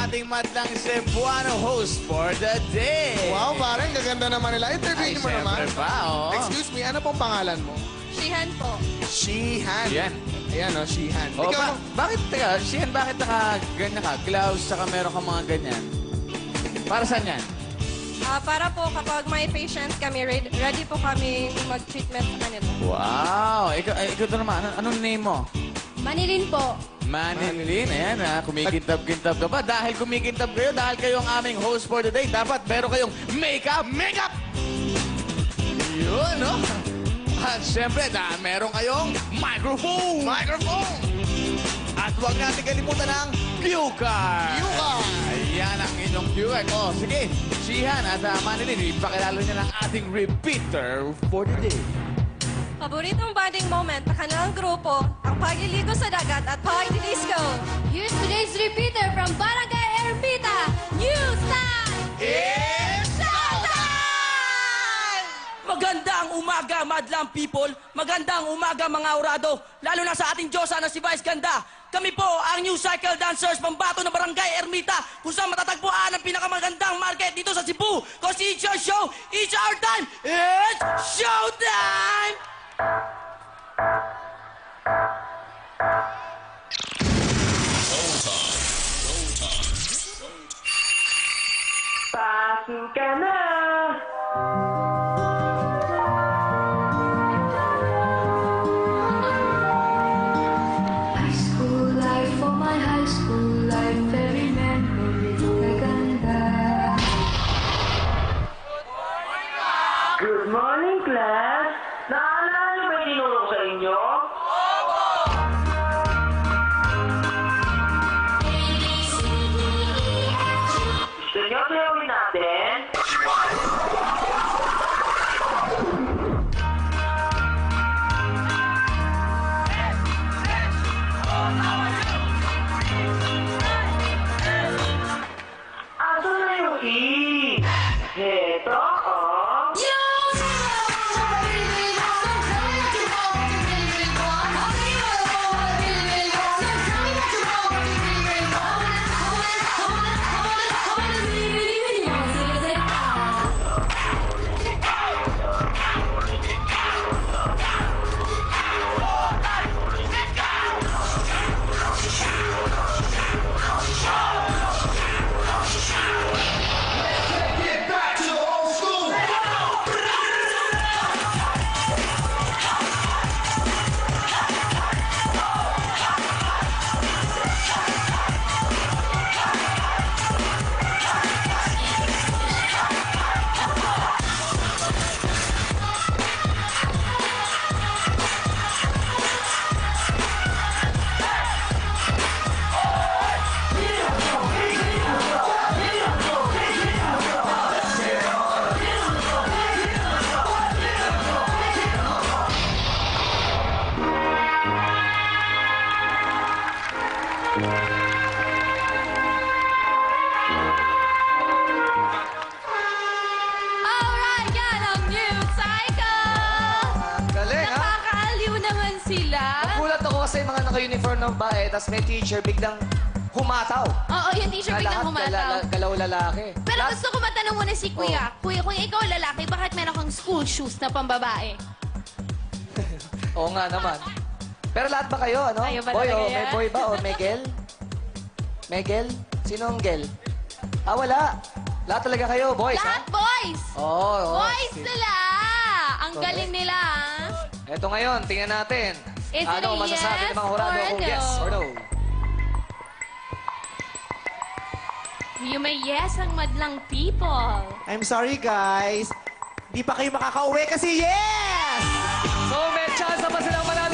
ating madlang Cebuano host for the day. Wow, parang gaganda naman nila. Interview mo naman. Siyempre pa, oh. Excuse me, ano pong pangalan mo? Shihan po. Shihan. Yan. Ayan, no, Shihan. Oh, Ikaw, bakit, teka, Shian, bakit naka-ganyan ka? Gloves, saka meron ka mga ganyan. Para saan yan? Para po kapag may patients kami, ready po kami mag-treatment sa kanila. Wow! Ikaw to naman, anong name mo? Manilin po. Manilin, ayan ha, kumikintab-kintab ka pa. Dahil kumikintab kayo, dahil kayo ang aming host for the day, dapat meron kayong makeup! Yun, no? At syempre, meron kayong microphone! At huwag natin kalimutan ang cue card! Ayan ang inyong cue card. Oh, sige, Shihan at Manilin, ipakilala niya ng ating repeater for the day. Paboritong bonding moment ng kanilang grupo, ang pagiligo sa dagat at pagdidisco. Here's today's repeater from Barangay Ermita, New Style! It's showtime! Magandang umaga, madlang people. Magandang umaga, mga orado. Lalo na sa ating Diyosa na si Vice Ganda. Kami po ang New Cycle Dancers Pambato ng Barangay Ermita, kung saan matatagpuan ang pinakamagandang market dito sa Cebu. Cause it's your show, it's our time, it's showtime! Pasok ka na! High school life, for my high school life, very memory maganda. Good morning, class! Naalala niyo ba yung tinuro ko sa inyo? Gusto niyo tuyawin natin? Aso na yung E? Heto, oh. Alright, yan ang New Cycle! galing, ha? Nakakaaliw naman sila. Nagulat ako kasi mga naka-uniform ng bae, tapos may teacher biglang humataw. Oo, yung teacher biglang humataw. Galaw lalaki. Pero gusto ko matanong muna si Kuya. Kuya, kung ikaw lalaki, bakit meron kang school shoes na pambabae? Oo nga naman. Pero lahat ba kayo, ano? Kayo ba Boy, talaga o yan? may boy ba? O may gel? May gel? Sino ang gel? Ah, wala. Lahat talaga kayo, boys, Lahat ha? boys! Oo. Boys sila! Ang galing nila, ah. Eto ngayon, tingnan natin. Is it Ano a masasabi yes ng mga hurado or kung no? yes or no? You may yes ang madlang people. I'm sorry, guys. Di pa kayo makakauwi kasi yes! So, may chance na ba silang manalo?